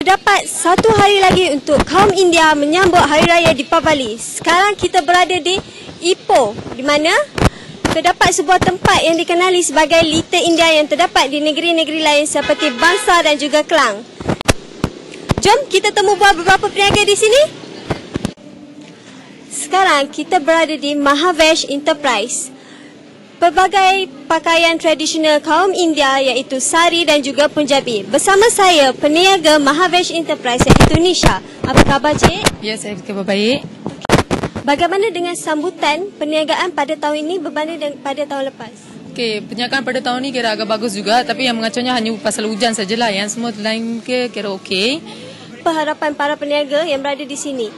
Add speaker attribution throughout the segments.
Speaker 1: Terdapat satu hari lagi untuk kaum India menyambut Hari Raya Deepavali. Sekarang kita berada di Ipoh, di mana terdapat sebuah tempat yang dikenali sebagai Little India yang terdapat di negeri-negeri lain seperti Bangsa dan juga Klang. Jom kita temu beberapa peniaga di sini. Sekarang kita berada di Mahavesh Enterprise. Pelbagai pakaian tradisional kaum India iaitu sari dan juga Punjabi. Bersama saya peniaga Mahavesh Enterprise iaitu Nisha. Apa khabar cik?
Speaker 2: Ya, saya khabar baik.
Speaker 1: Bagaimana dengan sambutan perniagaan pada tahun ini berbanding dengan pada tahun lepas?
Speaker 2: Okey, perniagaan pada tahun ini kira agak bagus juga, tapi yang mengacunya hanya pasal hujan sajalah. Yang semua lain kira okey.
Speaker 1: Apa harapan para peniaga yang berada di sini?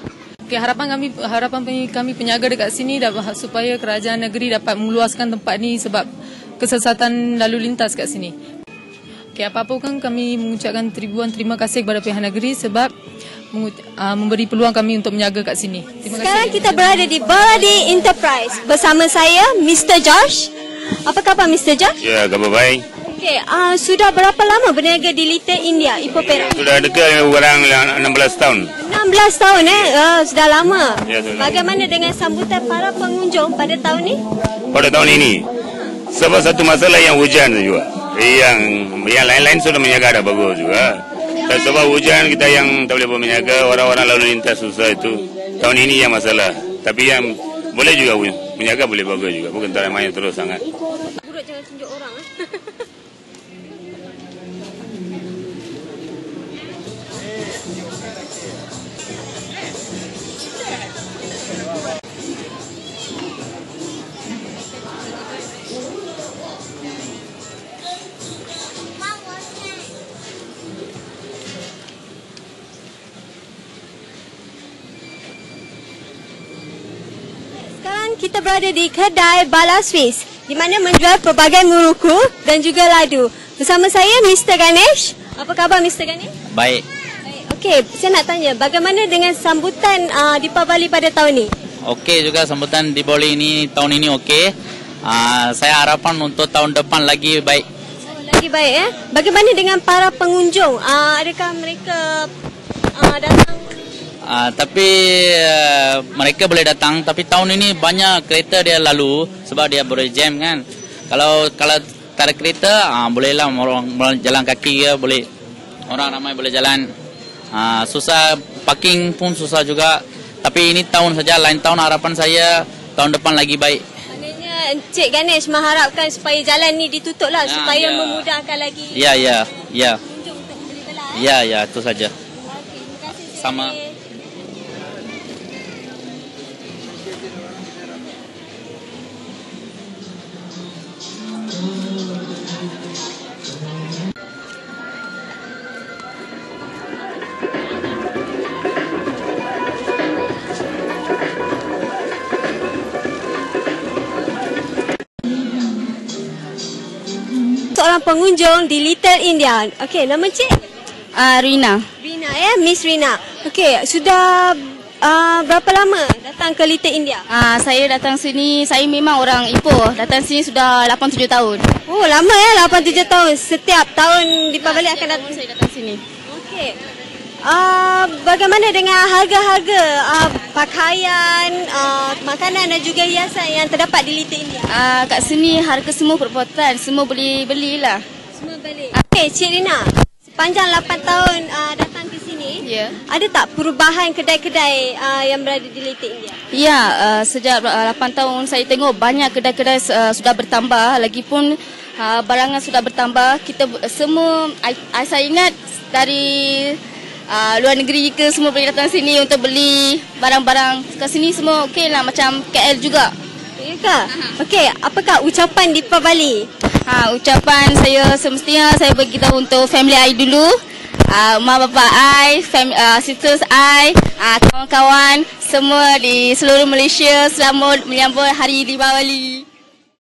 Speaker 2: Okay, harapan kami peniaga dekat sini supaya kerajaan negeri dapat meluaskan tempat ni sebab kesesatan lalu lintas kat sini. Okay, apa-apa kan kami mengucapkan ribuan terima kasih kepada pihak negeri sebab memberi peluang kami untuk menjaga kat sini.
Speaker 1: Sekarang kita berada di Baladi Enterprise bersama saya Mr. Josh. Apa khabar Mr. Josh?
Speaker 3: Ya, khabar baik.
Speaker 1: Okay, sudah berapa lama berniaga di Little India, Ipoh Perak?
Speaker 3: Sudah dekat orang 16 tahun.
Speaker 1: 16 tahun sudah lama.
Speaker 3: Ya, sudah.
Speaker 1: Bagaimana dengan sambutan para pengunjung pada tahun ini?
Speaker 3: Pada tahun ini, sebab satu masalah yang hujan juga. Yang lain-lain sudah menjaga dah bagus juga. Dan sebab hujan kita yang tak boleh bermenjaga, orang-orang lalu lintas susah itu. Tahun ini yang masalah. Tapi yang boleh juga menjaga boleh bagus juga. Bukan tak ramai terus sangat.
Speaker 1: Buruk jangan tunjuk orang. Sekarang kita berada di kedai Bala Swiss di mana menjual pelbagai muruku dan juga ladu. Bersama saya Mr. Ganesh. Apa khabar Mr. Ganesh?
Speaker 4: Baik.
Speaker 1: Okey, saya nak tanya bagaimana dengan sambutan Deepavali pada tahun ini?
Speaker 4: Okey juga sambutan Deepavali ini tahun ini okey. Saya harapan untuk tahun depan lagi baik.
Speaker 1: Lagi baik Bagaimana dengan para pengunjung? Adakah mereka datang?
Speaker 4: Tapi mereka boleh datang, tapi tahun ini banyak kereta dia lalu sebab dia boleh jam kan. Kalau tak ada kereta, bolehlah orang jalan kaki ke boleh. Orang ramai boleh jalan. Susah parking pun susah juga. Tapi ini tahun saja, lain tahun harapan saya tahun depan lagi baik.
Speaker 1: Maknanya Encik Ganesh mengharapkan supaya jalan ni ditutup lah supaya memudahkan lagi.
Speaker 4: Ya.
Speaker 1: Pengunjung untuk membeli belah.
Speaker 4: Ya, itu saja.
Speaker 1: Okey, terima kasih.
Speaker 4: Sama.
Speaker 1: Seorang pengunjung di Little India. Okey, nama cik?
Speaker 5: Rina.
Speaker 1: Rina Miss Rina. Okey, sudah berapa lama datang ke Little India?
Speaker 5: Saya datang sini, saya memang orang Ipoh. Datang sini sudah 8-7 tahun.
Speaker 1: Oh, lama 8-7 tahun. Setiap tahun Deepavali akan datang.
Speaker 5: Saya datang sini.
Speaker 1: Okey. Bagaimana dengan harga-harga pakaian, makanan dan juga hiasan yang terdapat di Little India?
Speaker 5: Kat sini harga semua perbuatan, semua boleh belilah.
Speaker 1: Semua beli. Okey, Cik Rina. Sepanjang 8 tahun datang ke sini, ada tak perubahan kedai-kedai yang berada di Little India?
Speaker 5: Ya, sejak 8 tahun saya tengok banyak kedai-kedai sudah bertambah. Lagipun barangan sudah bertambah. Kita semua, saya ingat dari luar negeri ke semua boleh datang sini untuk beli barang-barang. Kat sini semua okey lah, macam KL juga.
Speaker 1: Ya ke? Okey, apakah ucapan Deepavali?
Speaker 5: Ucapan saya semestinya saya beritahu untuk family I dulu. Mak bapak I, sisters I, kawan-kawan semua di seluruh Malaysia selamat menyambut Hari Deepavali.